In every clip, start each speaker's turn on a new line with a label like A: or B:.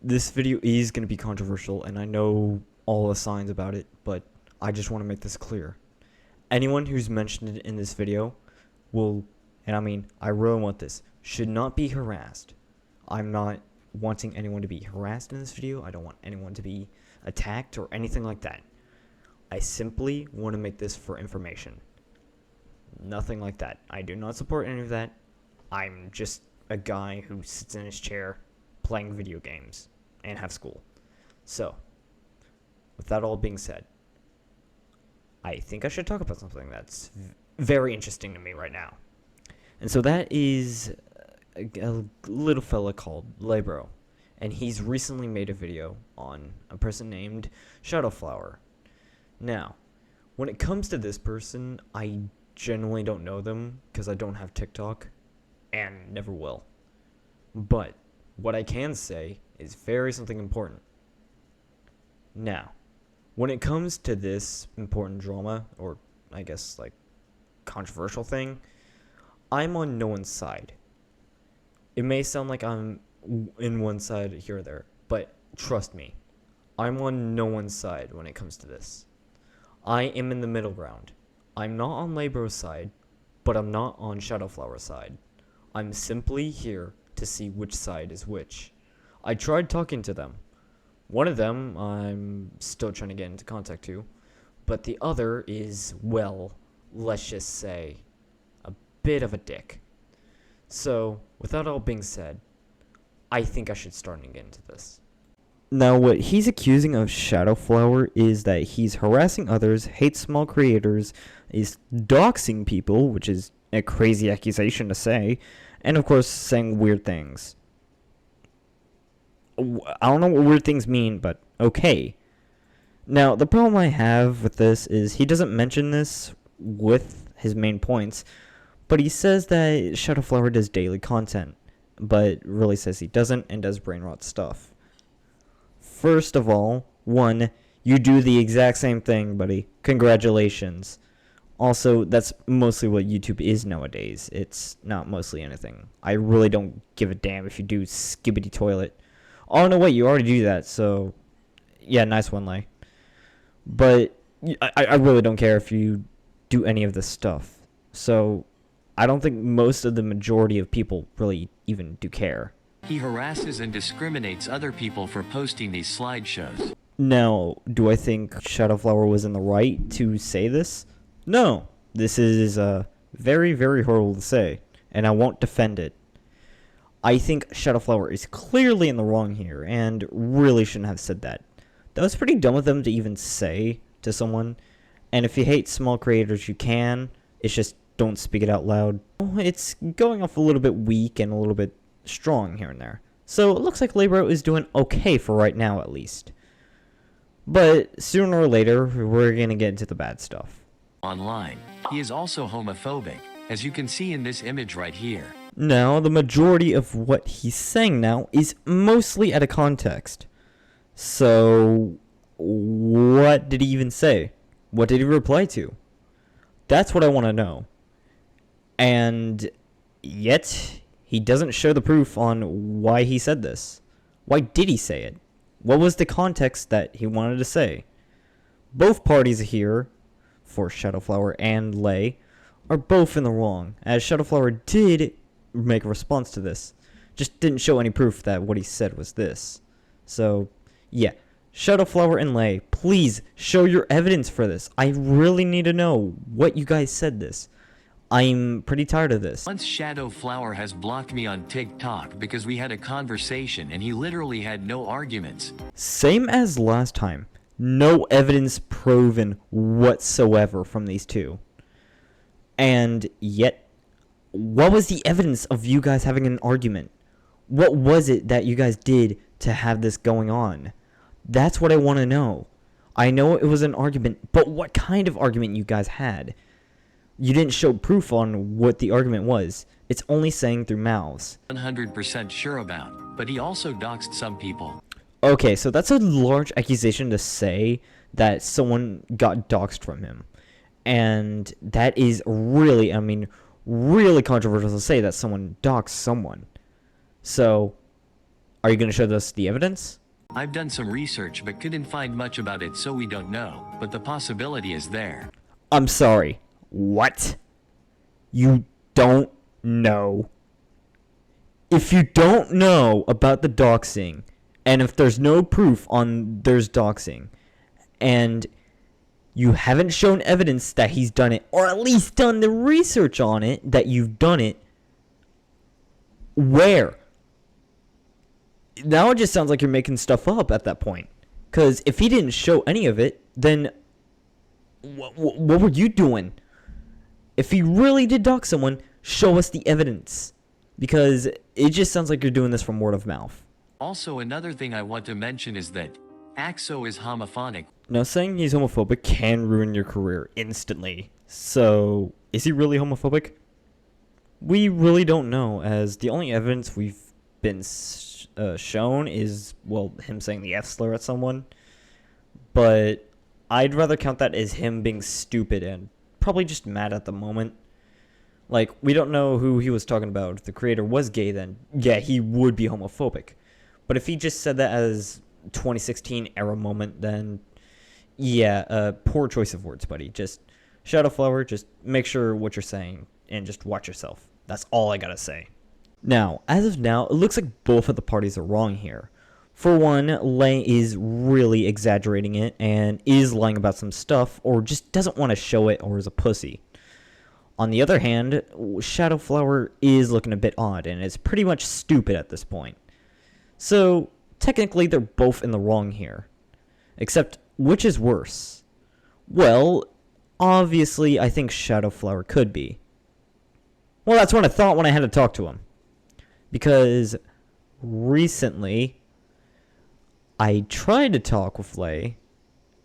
A: This video is going to be controversial, and I know all the signs about it, but I just want to make this clear. Anyone who's mentioned it in this video will, and I mean, I really want this, should not be harassed. I'm not wanting anyone to be harassed in this video. I don't want anyone to be attacked or anything like that. I simply want to make this for information. Nothing like that. I do not support any of that. I'm just a guy who sits in his chair playing video games and have school. So, with that all being said, I think I should talk about something that's very interesting to me right now. And so that is a little fella called Labro. And he's recently made a video on a person named Shadowflower. Now, when it comes to this person, I generally don't know them because I don't have TikTok and never will. But what I can say is something important. Now, when it comes to this important drama, or I guess like controversial thing, I'm on no one's side. It may sound like I'm in one side here or there, but trust me, I'm on no one's side when it comes to this. I am in the middle ground. I'm not on Labro's side, but I'm not on Shadowflower's side. I'm simply here to see which side is which. I tried talking to them. One of them I'm still trying to get into contact to, but the other is, well, let's just say, a bit of a dick. So, with that all being said, I think I should start to get into this. Now, what he's accusing of Shadowflower is that he's harassing others, hates small creators, is doxing people, which is a crazy accusation to say, and of course, saying weird things. I don't know what weird things mean, but okay. Now, the problem I have with this is he doesn't mention this with his main points, but he says that Shadowflower does daily content, but really says he doesn't and does brain rot stuff. First of all, one, you do the exact same thing, buddy. Congratulations. Also, that's mostly what YouTube is nowadays. It's not mostly anything. I really don't give a damn if you do skibbity toilet. Oh, no, wait, you already do that, so... Yeah, nice one, Lay. But I really don't care if you do any of this stuff. So, I don't think most of the majority of people really even do care.
B: He harasses and discriminates other people for posting these slideshows.
A: Now, do I think Shadowflower was in the right to say this? No. This is very, very horrible to say, and I won't defend it. I think Shadowflower is clearly in the wrong here, and really shouldn't have said that. That was pretty dumb of them to even say to someone, and if you hate small creators, you can. It's just don't speak it out loud. It's going off a little bit weak and a little bit strong here and there. So it looks like Labro is doing okay for right now, at least. But sooner or later, we're going to get into the bad stuff.
B: Online, he is also homophobic, as you can see in this image right here.
A: Now, the majority of what he's saying now is mostly out of context. So, what did he even say? What did he reply to? That's what I want to know. And yet, he doesn't show the proof on why he said this. Why did he say it? What was the context that he wanted to say? Both parties here, for Shadowflower and Lay, are both in the wrong, as Shadowflower did make a response to this. Just didn't show any proof that what he said was this. So, yeah. Shadowflower and Lay, please show your evidence for this. I really need to know what you guys said this. I'm pretty tired of this.
B: Once Shadowflower has blocked me on TikTok because we had a conversation and he literally had no arguments.
A: Same as last time. No evidence proven whatsoever from these two. And yet, what was the evidence of you guys having an argument? What was it that you guys did to have this going on? That's what I want to know. I know it was an argument, but what kind of argument you guys had? You didn't show proof on what the argument was. It's only saying through mouths.
B: 100% sure about, but he also doxed some people.
A: Okay, so that's a large accusation to say that someone got doxed from him. And that is really, I mean, really controversial to say that someone doxed someone. So, Are you going to show us the evidence?
B: I've done some research but couldn't find much about it, so we don't know, but the possibility is there.
A: I'm sorry. What? You don't know? If you don't know about the doxing, and if there's no proof on there's doxing, and you haven't shown evidence that he's done it, or at least done the research on it that you've done it, where? Now it just sounds like you're making stuff up at that point. Because if he didn't show any of it, then what were you doing? If he really did dox someone, show us the evidence. Because it just sounds like you're doing this from word of mouth.
B: Also, another thing I want to mention is that Axo is homophonic.
A: Now, saying he's homophobic can ruin your career instantly. So, is he really homophobic? We really don't know, as the only evidence we've been shown is, well, him saying the F slur at someone. But I'd rather count that as him being stupid and probably just mad at the moment. Like, we don't know who he was talking about. If the creator was gay, then yeah, he would be homophobic. But if he just said that as 2016 era moment, then yeah, poor choice of words, buddy. Just Shadowflower, just make sure what you're saying and just watch yourself. That's all I gotta say. Now, as of now, it looks like both of the parties are wrong here. For one, Lay is really exaggerating it and is lying about some stuff or just doesn't want to show it or is a pussy. On the other hand, Shadowflower is looking a bit odd and is pretty much stupid at this point. So, technically they're both in the wrong here. Except, which is worse? Well, obviously I think Shadowflower could be. Well, that's what I thought when I had to talk to him. Because recently, I tried to talk with Lay,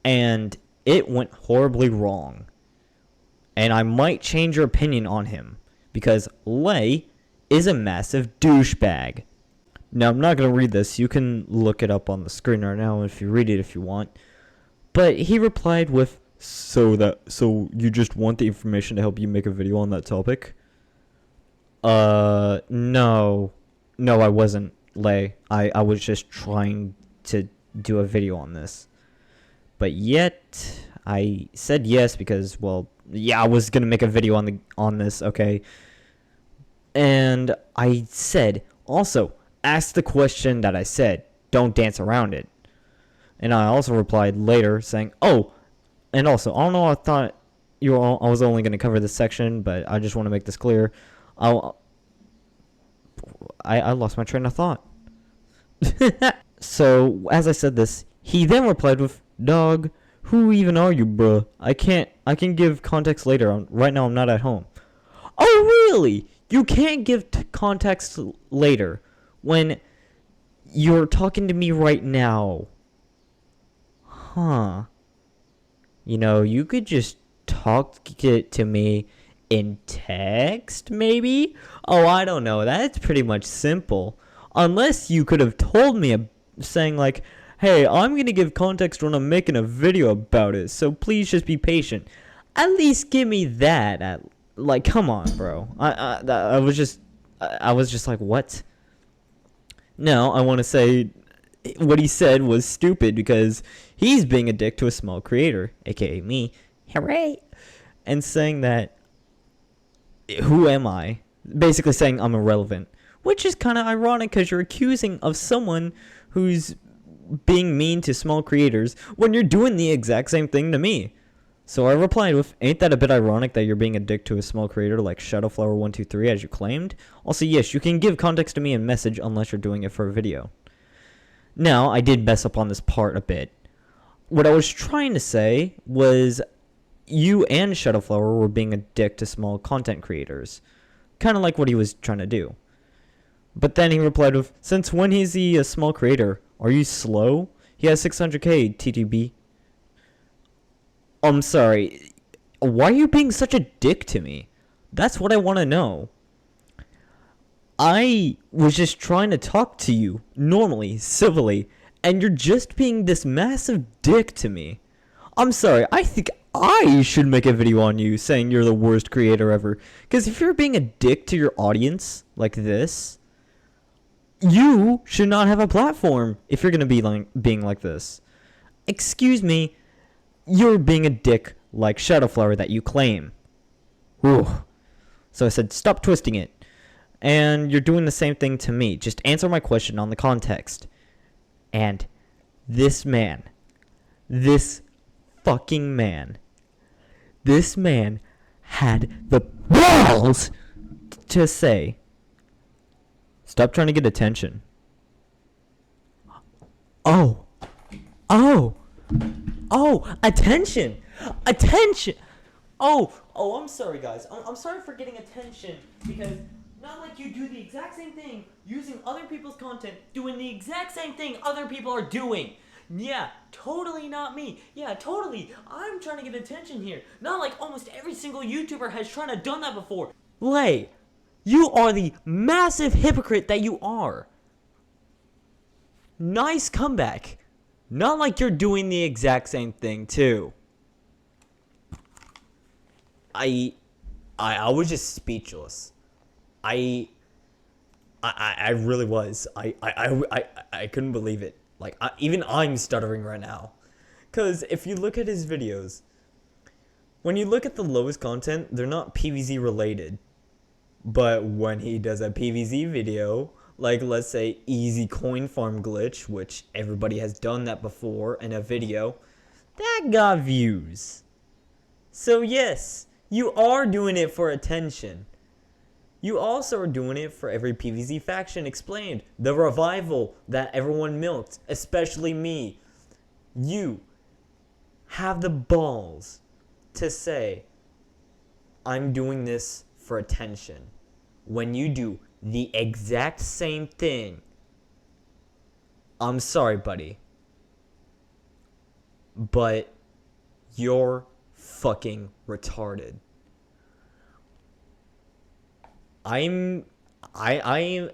A: and it went horribly wrong. And I might change your opinion on him, because Lay is a massive douchebag. Now, I'm not going to read this. You can look it up on the screen right now if you read it if you want. But he replied with, so you just want the information to help you make a video on that topic? No, I wasn't, Lay. I was just trying to do a video on this. But yet, I said yes because, well, yeah, I was gonna make a video on this, okay? And I said, also, ask the question that I said. Don't dance around it. And I also replied later saying, oh, and also, I don't know, I thought I was only gonna cover this section, but I just want to make this clear. I lost my train of thought. So, as I said this, he then replied with, dog, who even are you, bruh? I can give context later. Right now, I'm not at home. Oh, really? You can't give context later when you're talking to me right now. Huh. You know, you could just talk to me in text, maybe? Oh, I don't know. That's pretty much simple. Unless you could have told me, saying like, hey, I'm going to give context when I'm making a video about it, so please just be patient. At least give me that. Like, come on, bro. I was just like, what? No, I want to say what he said was stupid because he's being a dick to a small creator, aka me. Hooray! And saying that, who am I? Basically saying I'm irrelevant. Which is kind of ironic because you're accusing of someone who's being mean to small creators when you're doing the exact same thing to me. So I replied with, ain't that a bit ironic that you're being a dick to a small creator like Shadowflower123 as you claimed? Also, yes, you can give context to me in message unless you're doing it for a video. Now, I did mess up on this part a bit. What I was trying to say was you and Shadowflower were being a dick to small content creators. Kind of like what he was trying to do. But then he replied with, since when is he a small creator? Are you slow? He has 600k TTB. I'm sorry. Why are you being such a dick to me? That's what I want to know. I was just trying to talk to you normally, civilly, and you're just being this massive dick to me. I'm sorry. I think I should make a video on you saying you're the worst creator ever. Because if you're being a dick to your audience like this, You should not have a platform if you're gonna be like being like this. Excuse me, you're being a dick like Shadowflower that you claim. Whew. So I said, stop twisting it. And you're doing the same thing to me. Just answer my question on the context. And this man, this fucking man, this man had the balls to say, stop trying to get attention. Oh, attention, attention. I'm sorry, guys. I'm sorry for getting attention because not like you do the exact same thing using other people's content, doing the exact same thing other people are doing. Yeah, totally not me. Yeah, totally. I'm trying to get attention here. Not like almost every single YouTuber has tried to done that before. Lay, you are the massive hypocrite that you are. Nice comeback. Not like you're doing the exact same thing too. I was just speechless. I really was. I couldn't believe it. Like, even I'm stuttering right now. Because if you look at his videos, when you look at the lowest content, they're not PvZ related. But when he does a PvZ video, like let's say easy coin farm glitch, which everybody has done that before in a video, that got views. So yes, you are doing it for attention. You also are doing it for every PvZ faction explained. The revival that everyone milked, especially me. You have the balls to say, I'm doing this for attention. When you do the exact same thing, I'm sorry, buddy, but you're fucking retarded. I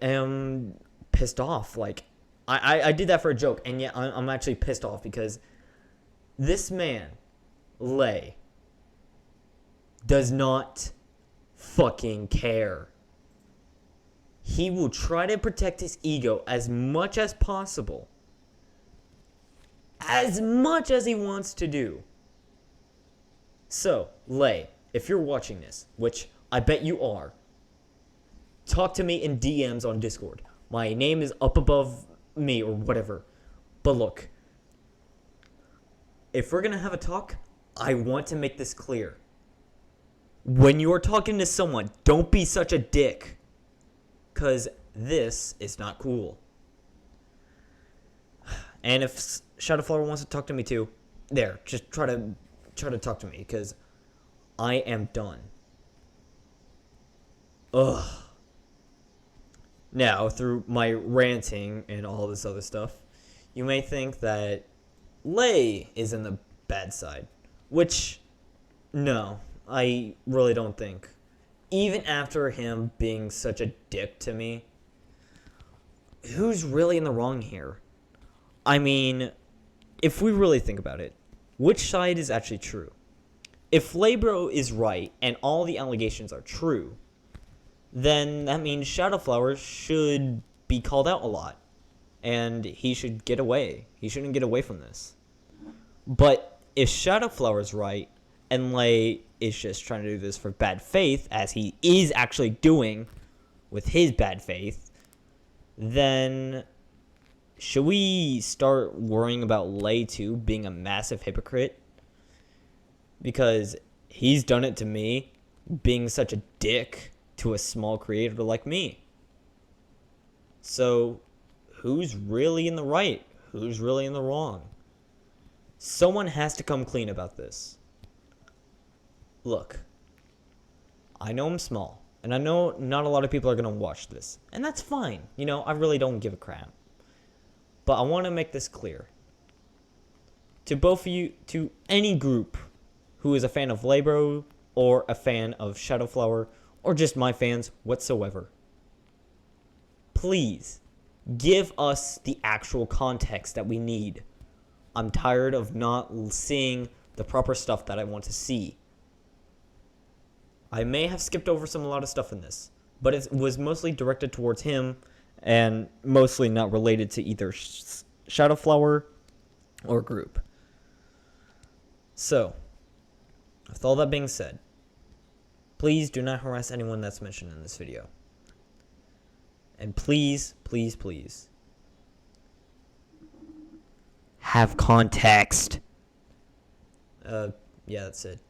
A: am pissed off. Like, I did that for a joke, and yet I'm actually pissed off because this man, Lay, does not fucking care. He will try to protect his ego as much as possible. As much as he wants to do. So, Lay, if you're watching this, which I bet you are, talk to me in DMs on Discord. My name is up above me or whatever. But look, if we're going to have a talk, I want to make this clear. When you are talking to someone, don't be such a dick. Because this is not cool. And if Shadowflower wants to talk to me too, there, just try to talk to me because I am done. Ugh. Now, through my ranting and all this other stuff, you may think that Lay is in the bad side. Which, no, I really don't think. Even after him being such a dick to me, who's really in the wrong here? I mean, if we really think about it, which side is actually true? If Laybro is right and all the allegations are true, then that means Shadowflower should be called out a lot. And he should get away. He shouldn't get away from this. But if Shadowflower's right, and Lay is just trying to do this for bad faith, as he is actually doing with his bad faith, then should we start worrying about Lay too being a massive hypocrite? Because he's done it to me, being such a dick to a small creator like me. So, who's really in the right? Who's really in the wrong? Someone has to come clean about this. Look, I know I'm small, and I know not a lot of people are going to watch this, and that's fine. You know, I really don't give a crap. But I want to make this clear. To both of you, to any group who is a fan of Laybro, or a fan of Shadowflower, or just my fans whatsoever. Please, give us the actual context that we need. I'm tired of not seeing the proper stuff that I want to see. I may have skipped over a lot of stuff in this, but it was mostly directed towards him and mostly not related to either Shadowflower or group. So, with all that being said, please do not harass anyone that's mentioned in this video. And please, please, please, have context. Yeah, that's it.